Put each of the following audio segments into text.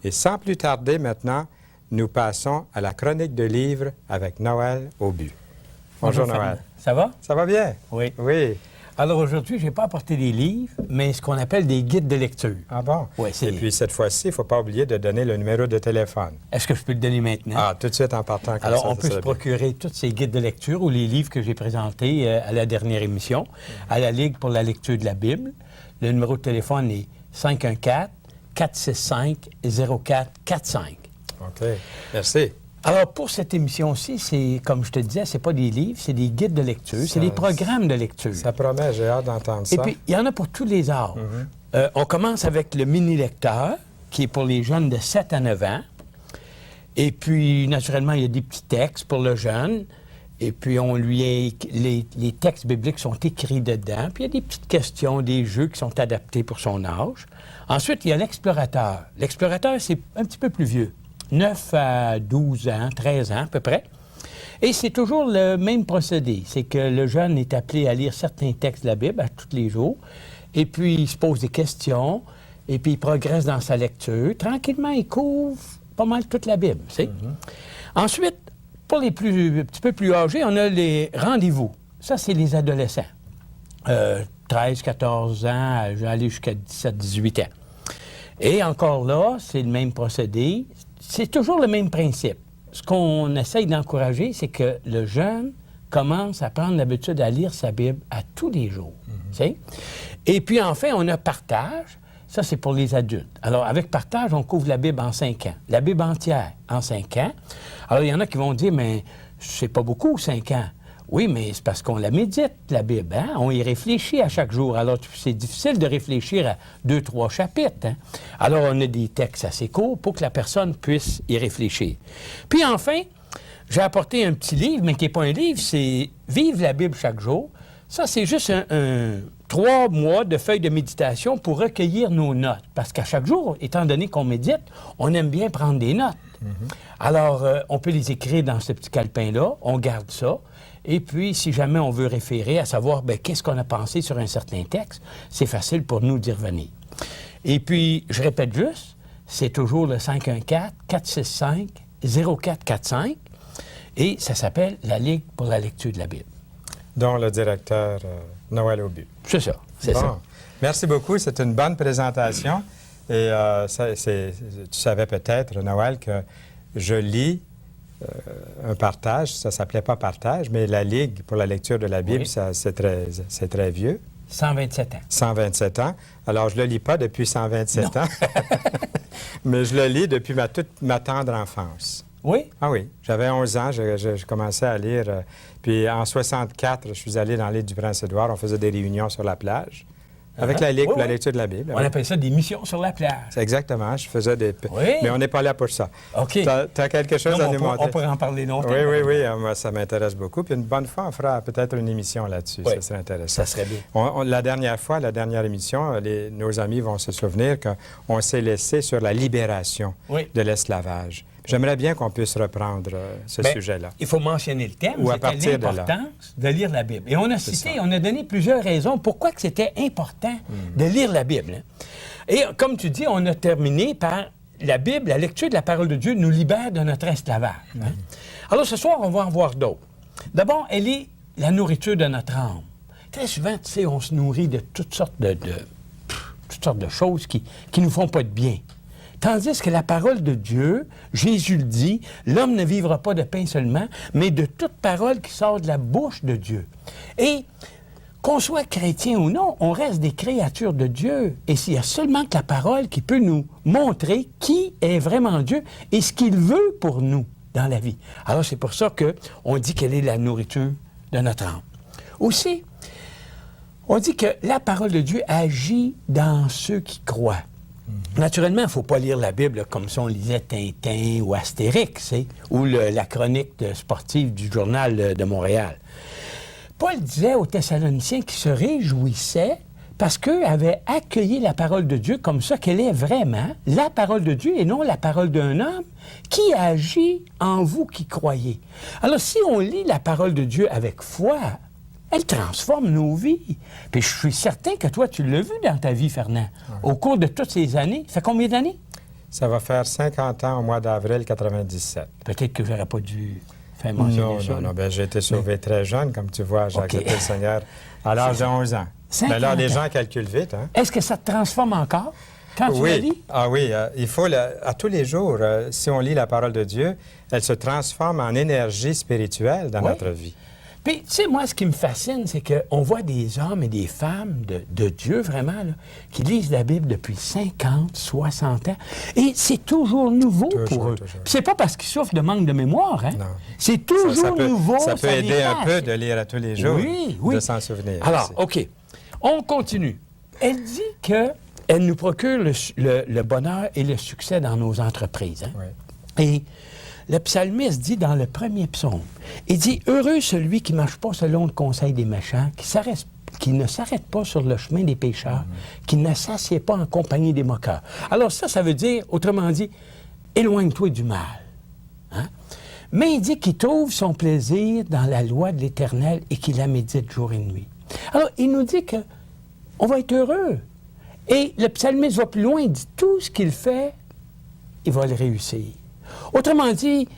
Et sans plus tarder maintenant, nous passons à la chronique de livres avec Noël Aubu. Bonjour Noël. Ça va? Ça va bien? Oui. Oui. Alors aujourd'hui, je n'ai pas apporté des livres, mais ce qu'on appelle des guides de lecture. Ah bon? Oui, Et puis cette fois-ci, il ne faut pas oublier de donner le numéro de téléphone. Est-ce que je peux le donner maintenant? Ah, tout de suite en partant comme Alors, ça. on peut se procurer tous ces guides de lecture ou les livres que j'ai présentés à la dernière émission, à la Ligue pour la lecture de la Bible. Le numéro de téléphone est 514-465-0445. OK. Merci. Alors, pour cette émission-ci, c'est, comme je te disais, c'est pas des livres, c'est des guides de lecture, c'est des programmes de lecture. Ça promet, j'ai hâte d'entendre ça. Et puis, il y en a pour tous les âges. On commence avec le mini-lecteur, qui est pour les jeunes de 7 à 9 ans. Et puis, naturellement, il y a des petits textes pour le jeune. Et puis, les textes bibliques sont écrits dedans. Puis, il y a des petites questions, des jeux qui sont adaptés pour son âge. Ensuite, il y a l'explorateur. L'explorateur, c'est un petit peu plus vieux. 9 à 12 ans, 13 ans à peu près. Et c'est toujours le même procédé. C'est que le jeune est appelé à lire certains textes de la Bible à tous les jours. Et puis, il se pose des questions. Et puis, il progresse dans sa lecture. Tranquillement, il couvre pas mal toute la Bible. Ensuite, pour les un petit peu plus âgés, on a les rendez-vous. Ça, c'est les adolescents. 13, 14 ans, aller jusqu'à 17, 18 ans. Et encore là, c'est le même procédé. C'est toujours le même principe. Ce qu'on essaye d'encourager, c'est que le jeune commence à prendre l'habitude à lire sa Bible à tous les jours. Et puis enfin, on a partage. Ça, c'est pour les adultes. Alors, avec partage, on couvre la Bible en 5 ans. La Bible entière en 5 ans. Alors, il y en a qui vont dire, mais c'est pas beaucoup, 5 ans. Oui, mais c'est parce qu'on la médite, la Bible. Hein? On y réfléchit à chaque jour. Alors, c'est difficile de réfléchir à 2, 3 chapitres. Hein? Alors, on a des textes assez courts pour que la personne puisse y réfléchir. Puis enfin, j'ai apporté un petit livre, mais qui n'est pas un livre, c'est « Vive la Bible chaque jour ». Ça, c'est juste 3 mois de feuilles de méditation pour recueillir nos notes. Parce qu'à chaque jour, étant donné qu'on médite, on aime bien prendre des notes. Alors, on peut les écrire dans ce petit calepin-là, on garde ça. Et puis, si jamais on veut référer à savoir qu'est-ce qu'on a pensé sur un certain texte, c'est facile pour nous d'y revenir. Et puis, je répète juste, c'est toujours le 514-465-0445 et ça s'appelle la Ligue pour la lecture de la Bible. Dont le directeur Noël Aubu. C'est ça, c'est ça. Merci beaucoup, c'est une bonne présentation. Et tu savais peut-être, Noël, que je lis un partage, ça ne s'appelait pas partage, mais la Ligue pour la lecture de la Bible, c'est très vieux. 127 ans. 127 ans. Alors, je ne le lis pas depuis 127 ans, mais je le lis depuis toute ma tendre enfance. Oui? Ah oui. J'avais 11 ans, je commençais à lire. Puis en 64, je suis allé dans l'île du Prince-Édouard. On faisait des réunions sur la plage avec la Ligue pour la lecture de la Bible. On appelle ça des missions sur la plage. Exactement. Je faisais des... Oui. Mais on n'est pas là pour ça. OK. Tu as quelque chose à nous montrer? On pourrait en parler longtemps. Oui. Moi, ça m'intéresse beaucoup. Puis une bonne fois, on fera peut-être une émission là-dessus. Oui. Ça serait intéressant. Ça serait bien. La dernière émission, nos amis vont se souvenir qu'on s'est laissé sur la libération de l'esclavage. J'aimerais bien qu'on puisse reprendre ce sujet-là. Il faut mentionner le thème, c'était l'importance de lire la Bible. Et on a on a donné plusieurs raisons pourquoi que c'était important de lire la Bible. Hein. Et comme tu dis, on a terminé par la Bible, la lecture de la parole de Dieu nous libère de notre esclavage. Hein. Alors ce soir, on va en voir d'autres. D'abord, elle est la nourriture de notre âme. Très souvent, tu sais, on se nourrit de toutes sortes de choses qui nous font pas de bien. Tandis que la parole de Dieu, Jésus le dit, l'homme ne vivra pas de pain seulement, mais de toute parole qui sort de la bouche de Dieu. Et qu'on soit chrétien ou non, on reste des créatures de Dieu. Et s'il y a seulement que la parole qui peut nous montrer qui est vraiment Dieu et ce qu'il veut pour nous dans la vie. Alors c'est pour ça qu'on dit qu'elle est la nourriture de notre âme. Aussi, on dit que la parole de Dieu agit dans ceux qui croient. Naturellement, il ne faut pas lire la Bible comme si on lisait Tintin ou Astérix, ou la chronique sportive du Journal de Montréal. Paul disait aux Thessaloniciens qu'ils se réjouissaient parce qu'eux avaient accueilli la parole de Dieu comme ça qu'elle est vraiment, la parole de Dieu et non la parole d'un homme qui agit en vous qui croyez. Alors, si on lit la parole de Dieu avec foi, elle transforme nos vies. Puis je suis certain que toi, tu l'as vu dans ta vie, Fernand, au cours de toutes ces années. Ça fait combien d'années? Ça va faire 50 ans au mois d'avril 97. Peut-être que j'aurais pas dû faire mentionner ça. Non. Ben, j'ai été sauvé très jeune, comme tu vois. J'ai accepté le Seigneur à l'âge de 11 ans. 50 Mais là, les ans. gens calculent vite, hein? Est-ce que ça te transforme encore quand tu la lis? Ah oui, il faut, à tous les jours, si on lit la parole de Dieu, elle se transforme en énergie spirituelle dans notre vie. Puis, tu sais, moi, ce qui me fascine, c'est qu'on voit des hommes et des femmes de Dieu, vraiment, là, qui lisent la Bible depuis 50, 60 ans. Et c'est toujours nouveau pour eux. Puis c'est pas parce qu'ils souffrent de manque de mémoire, hein? Non. C'est toujours nouveau. Ça peut aider un peu de lire à tous les jours, de s'en souvenir. Alors, OK. On continue. Elle dit qu'elle nous procure le bonheur et le succès dans nos entreprises. Hein? Oui. Et le psalmiste dit dans le premier psaume, il dit « Heureux celui qui ne marche pas selon le conseil des méchants, qui ne s'arrête pas sur le chemin des pécheurs, qui ne s'assied pas en compagnie des moqueurs. » Alors ça veut dire, autrement dit, éloigne-toi du mal. Hein? Mais il dit qu'il trouve son plaisir dans la loi de l'Éternel et qu'il la médite jour et nuit. Alors, il nous dit qu'on va être heureux. Et le psalmiste va plus loin, il dit tout ce qu'il fait, il va le réussir. Autrement dit,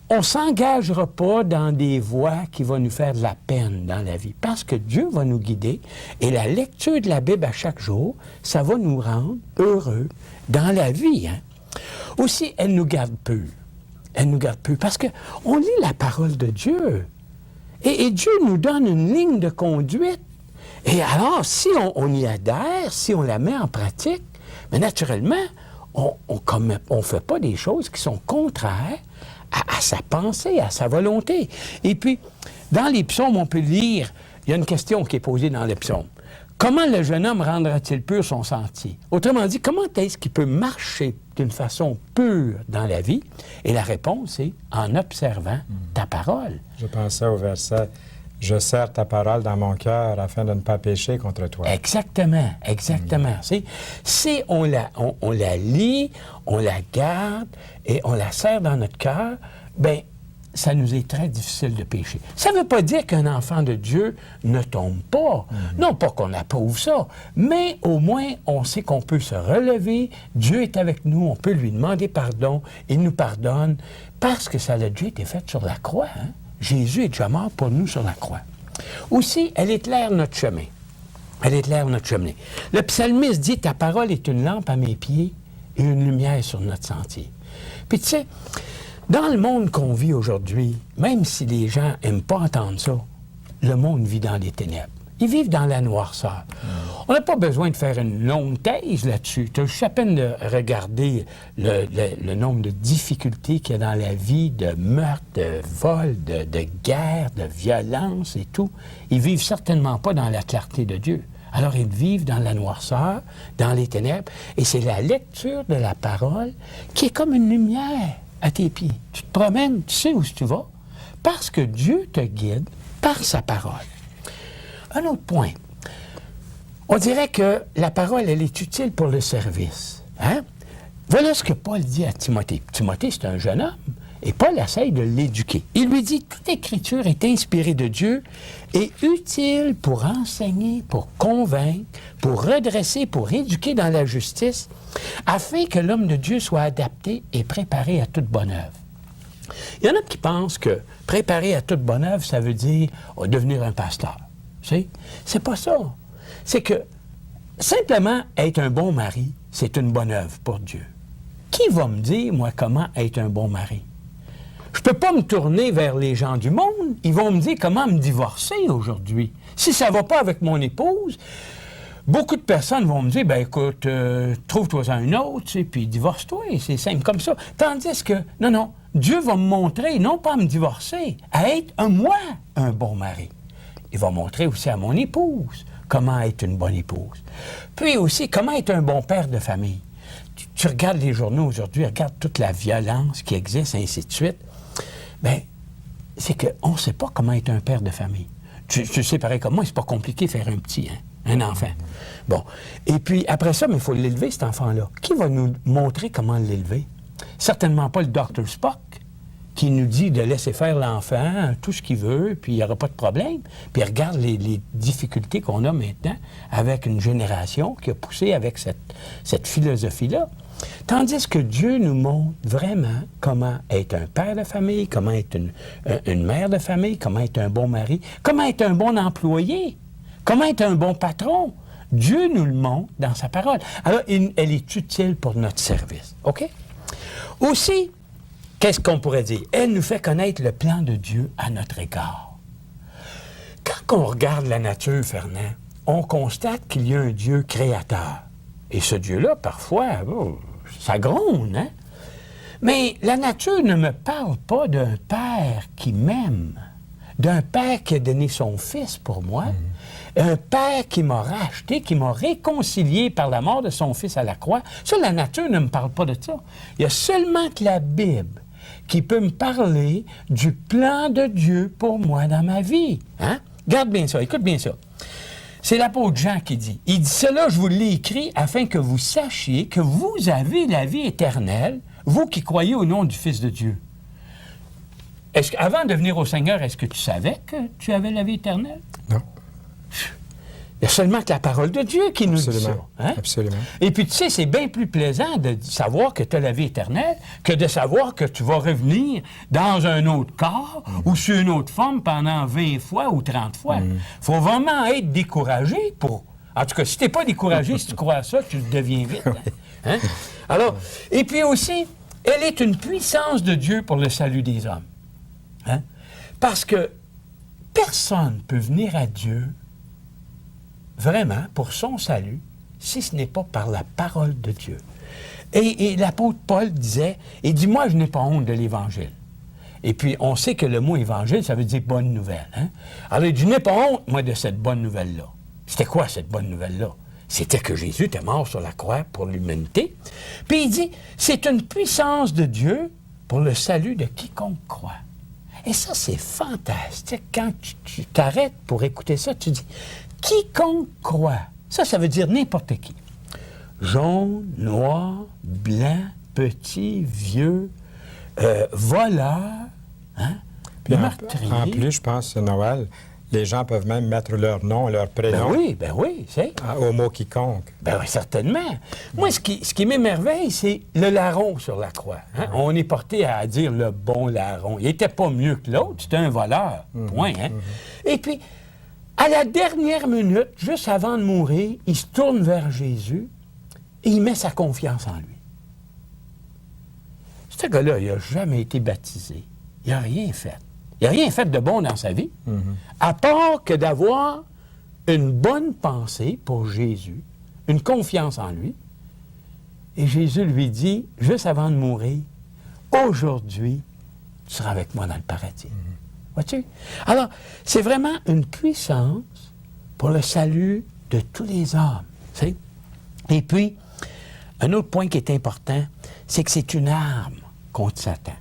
on ne s'engagera pas dans des voies qui vont nous faire de la peine dans la vie, parce que Dieu va nous guider et la lecture de la Bible à chaque jour, ça va nous rendre heureux dans la vie. Hein? Aussi, elle nous garde peu. Elle nous garde peu, parce qu'on lit la parole de Dieu. Et Dieu nous donne une ligne de conduite. Et alors, si on y adhère, si on la met en pratique, bien naturellement, on ne fait pas des choses qui sont contraires à sa pensée, à sa volonté. Et puis, dans les psaumes, on peut lire, il y a une question qui est posée dans les psaumes. Comment le jeune homme rendra-t-il pur son sentier? Autrement dit, comment est-ce qu'il peut marcher d'une façon pure dans la vie? Et la réponse est en observant ta parole. Je pensais au verset « Je serre ta parole dans mon cœur afin de ne pas pécher contre toi. » Exactement. Si on la lit, on la garde et on la serre dans notre cœur, bien, ça nous est très difficile de pécher. Ça ne veut pas dire qu'un enfant de Dieu ne tombe pas. Non pas qu'on approuve ça, mais au moins, on sait qu'on peut se relever. Dieu est avec nous, on peut lui demander pardon. Il nous pardonne parce que ça a déjà été fait sur la croix. Hein? Jésus est déjà mort pour nous sur la croix. Aussi, elle éclaire notre chemin. Elle éclaire notre chemin. Le psalmiste dit « Ta parole est une lampe à mes pieds et une lumière sur notre sentier. » Puis tu sais, dans le monde qu'on vit aujourd'hui, même si les gens n'aiment pas entendre ça, le monde vit dans les ténèbres. Ils vivent dans la noirceur. On n'a pas besoin de faire une longue thèse là-dessus. Tu as juste à peine de regarder le nombre de difficultés qu'il y a dans la vie, de meurtres, de vols, de guerres, de violences et tout. Ils vivent certainement pas dans la clarté de Dieu. Alors, ils vivent dans la noirceur, dans les ténèbres, et c'est la lecture de la parole qui est comme une lumière à tes pieds. Tu te promènes, tu sais où tu vas, parce que Dieu te guide par sa parole. Un autre point. On dirait que la parole, elle est utile pour le service. Hein? Voilà ce que Paul dit à Timothée. Timothée, c'est un jeune homme, et Paul essaye de l'éduquer. Il lui dit, toute écriture est inspirée de Dieu et utile pour enseigner, pour convaincre, pour redresser, pour éduquer dans la justice, afin que l'homme de Dieu soit adapté et préparé à toute bonne œuvre. Il y en a qui pensent que préparer à toute bonne œuvre, ça veut dire devenir un pasteur. C'est pas ça. C'est que simplement être un bon mari, c'est une bonne œuvre pour Dieu. Qui va me dire, moi, comment être un bon mari? Je peux pas me tourner vers les gens du monde. Ils vont me dire comment me divorcer aujourd'hui. Si ça va pas avec mon épouse, beaucoup de personnes vont me dire, ben écoute, trouve-toi un autre, tu sais, puis divorce-toi. C'est simple comme ça. Tandis que, non, Dieu va me montrer, non pas à me divorcer, à être, moi, un bon mari. Il va montrer aussi à mon épouse comment être une bonne épouse. Puis aussi, comment être un bon père de famille. Tu regardes les journaux aujourd'hui, regarde toute la violence qui existe, ainsi de suite. Bien, c'est qu'on ne sait pas comment être un père de famille. Tu sais, pareil comme moi, c'est pas compliqué de faire un petit, hein, un enfant. Bon. Et puis, après ça, il faut l'élever, cet enfant-là. Qui va nous montrer comment l'élever? Certainement pas le Dr. Spock, qui nous dit de laisser faire l'enfant, tout ce qu'il veut, puis il n'y aura pas de problème. Puis regarde les difficultés qu'on a maintenant avec une génération qui a poussé avec cette philosophie-là. Tandis que Dieu nous montre vraiment comment être un père de famille, comment être une mère de famille, comment être un bon mari, comment être un bon employé, comment être un bon patron. Dieu nous le montre dans sa parole. Alors, elle est utile pour notre service. OK? Aussi, qu'est-ce qu'on pourrait dire? Elle nous fait connaître le plan de Dieu à notre égard. Quand on regarde la nature, Fernand, on constate qu'il y a un Dieu créateur. Et ce Dieu-là, parfois, ça gronde, hein? Mais la nature ne me parle pas d'un père qui m'aime, d'un père qui a donné son fils pour moi, un père qui m'a racheté, qui m'a réconcilié par la mort de son fils à la croix. Ça, la nature ne me parle pas de ça. Il y a seulement que la Bible qui peut me parler du plan de Dieu pour moi dans ma vie. Hein? Garde bien ça, écoute bien ça. C'est l'apôtre Jean qui dit, il dit, cela je vous l'ai écrit afin que vous sachiez que vous avez la vie éternelle, vous qui croyez au nom du Fils de Dieu. Est-ce qu'avant de venir au Seigneur, est-ce que tu savais que tu avais la vie éternelle? Non. Il y a seulement que la parole de Dieu qui nous dit ça. Hein? Absolument. Et puis, tu sais, c'est bien plus plaisant de savoir que tu as la vie éternelle que de savoir que tu vas revenir dans un autre corps ou sur une autre forme pendant 20 fois ou 30 fois. Il faut vraiment être découragé pour... En tout cas, si tu n'es pas découragé, si tu crois à ça, tu le deviens vite. Hein? Alors, et puis aussi, elle est une puissance de Dieu pour le salut des hommes. Hein? Parce que personne ne peut venir à Dieu vraiment pour son salut si ce n'est pas par la parole de Dieu. Et l'apôtre Paul disait, il dit, moi, je n'ai pas honte de l'Évangile. Et puis, on sait que le mot Évangile, ça veut dire bonne nouvelle. Hein? Alors, il dit, je n'ai pas honte, moi, de cette bonne nouvelle-là. C'était quoi, cette bonne nouvelle-là? C'était que Jésus était mort sur la croix pour l'humanité. Puis il dit, c'est une puissance de Dieu pour le salut de quiconque croit. Et ça, c'est fantastique. Quand tu t'arrêtes pour écouter ça, tu dis, quiconque croit. Ça veut dire n'importe qui. Jaune, noir, blanc, petit, vieux, voleur, hein? Puis meurtrier. En plus, je pense, Noël, les gens peuvent même mettre leur nom, leur prénom Ben oui, c'est. au mot quiconque. Ben oui, certainement. Moi, ce qui m'émerveille, c'est le larron sur la croix. Hein? On est porté à dire le bon larron. Il n'était pas mieux que l'autre, c'était un voleur. Point. Hein? Et puis, à la dernière minute, juste avant de mourir, il se tourne vers Jésus et il met sa confiance en lui. Ce gars-là, il n'a jamais été baptisé. Il n'a rien fait. Il n'a rien fait de bon dans sa vie, à part que d'avoir une bonne pensée pour Jésus, une confiance en lui. Et Jésus lui dit, juste avant de mourir, aujourd'hui, tu seras avec moi dans le paradis. Vois-tu? Alors, c'est vraiment une puissance pour le salut de tous les hommes. T'sais? Et puis, un autre point qui est important, c'est que c'est une arme contre Satan.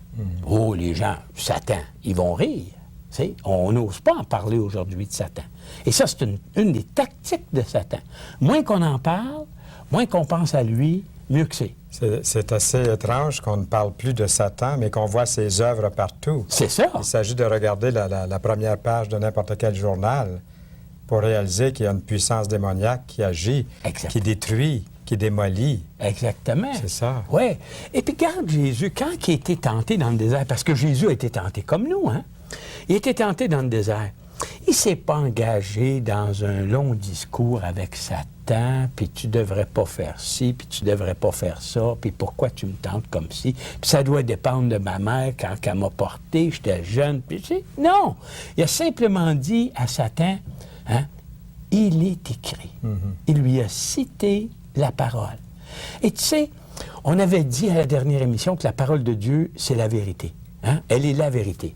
Oh, les gens, Satan, ils vont rire. T'sais? On n'ose pas en parler aujourd'hui de Satan. Et ça, c'est une des tactiques de Satan. Moins qu'on en parle, moins qu'on pense à lui, mieux que c'est. C'est assez étrange qu'on ne parle plus de Satan, mais qu'on voit ses œuvres partout. C'est ça. Il s'agit de regarder la première page de n'importe quel journal pour réaliser qu'il y a une puissance démoniaque qui agit, qui détruit, qui démolit. Exactement. C'est ça. Oui. Et puis, regarde Jésus, quand il a été tenté dans le désert, parce que Jésus a été tenté comme nous, hein? Il a été tenté dans le désert. Il ne s'est pas engagé dans un long discours avec Satan, puis tu devrais pas faire ci, puis tu devrais pas faire ça, puis pourquoi tu me tentes comme ci, puis ça doit dépendre de ma mère quand elle m'a porté, j'étais jeune, puis tu sais, non! Il a simplement dit à Satan, hein, il est écrit. Il lui a cité la parole. Et tu sais, on avait dit à la dernière émission que la parole de Dieu, c'est la vérité. Hein? Elle est la vérité.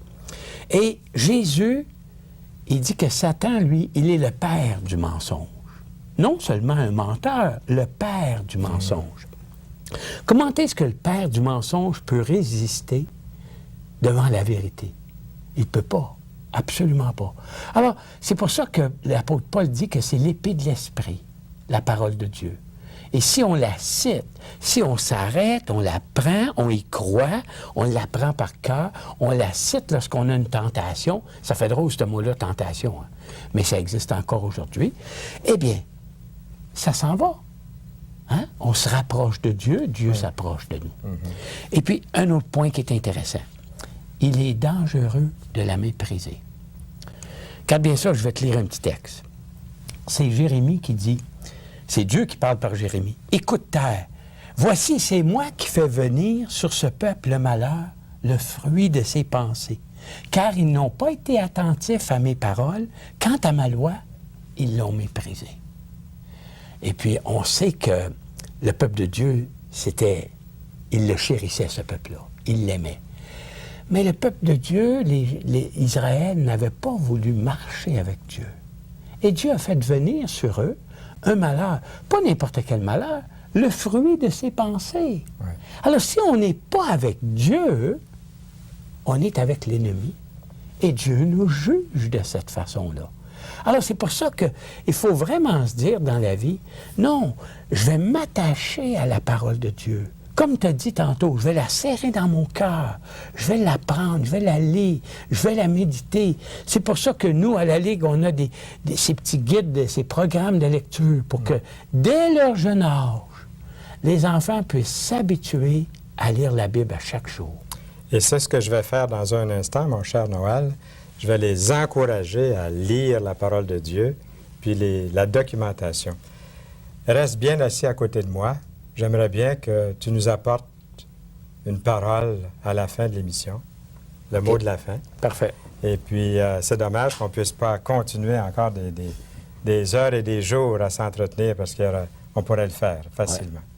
Et Jésus, il dit que Satan, lui, il est le père du mensonge. Non seulement un menteur, le père du mensonge. Comment est-ce que le père du mensonge peut résister devant la vérité? Il ne peut pas. Absolument pas. Alors, c'est pour ça que l'apôtre Paul dit que c'est l'épée de l'esprit, la parole de Dieu. Et si on la cite, si on s'arrête, on la prend, on y croit, on la prend par cœur, on la cite lorsqu'on a une tentation, ça fait drôle ce mot-là, tentation, hein? Mais ça existe encore aujourd'hui, eh bien, ça s'en va. Hein? On se rapproche de Dieu, Dieu s'approche de nous. Et puis, un autre point qui est intéressant. Il est dangereux de la mépriser. Regarde bien ça, je vais te lire un petit texte. C'est Jérémie qui dit, c'est Dieu qui parle par Jérémie. « Écoute, terre, voici, c'est moi qui fais venir sur ce peuple le malheur, le fruit de ses pensées. Car ils n'ont pas été attentifs à mes paroles. Quant à ma loi, ils l'ont méprisée. » Et puis, on sait que le peuple de Dieu, il le chérissait, ce peuple-là. Il l'aimait. Mais le peuple de Dieu, Israël, n'avait pas voulu marcher avec Dieu. Et Dieu a fait venir sur eux un malheur, pas n'importe quel malheur, le fruit de ses pensées. Ouais. Alors, si on n'est pas avec Dieu, on est avec l'ennemi. Et Dieu nous juge de cette façon-là. Alors, c'est pour ça qu'il faut vraiment se dire dans la vie, non, je vais m'attacher à la parole de Dieu. Comme tu as dit tantôt, je vais la serrer dans mon cœur, je vais l'apprendre, je vais la lire, je vais la méditer. C'est pour ça que nous, à la Ligue, on a ces petits guides, ces programmes de lecture pour que, dès leur jeune âge, les enfants puissent s'habituer à lire la Bible à chaque jour. Et c'est ce que je vais faire dans un instant, mon cher Noël. Je vais les encourager à lire la parole de Dieu, puis la documentation. Reste bien assis à côté de moi. J'aimerais bien que tu nous apportes une parole à la fin de l'émission, le mot de la fin. Parfait. Et puis, c'est dommage qu'on ne puisse pas continuer encore des heures et des jours à s'entretenir parce qu'on pourrait le faire facilement. Ouais.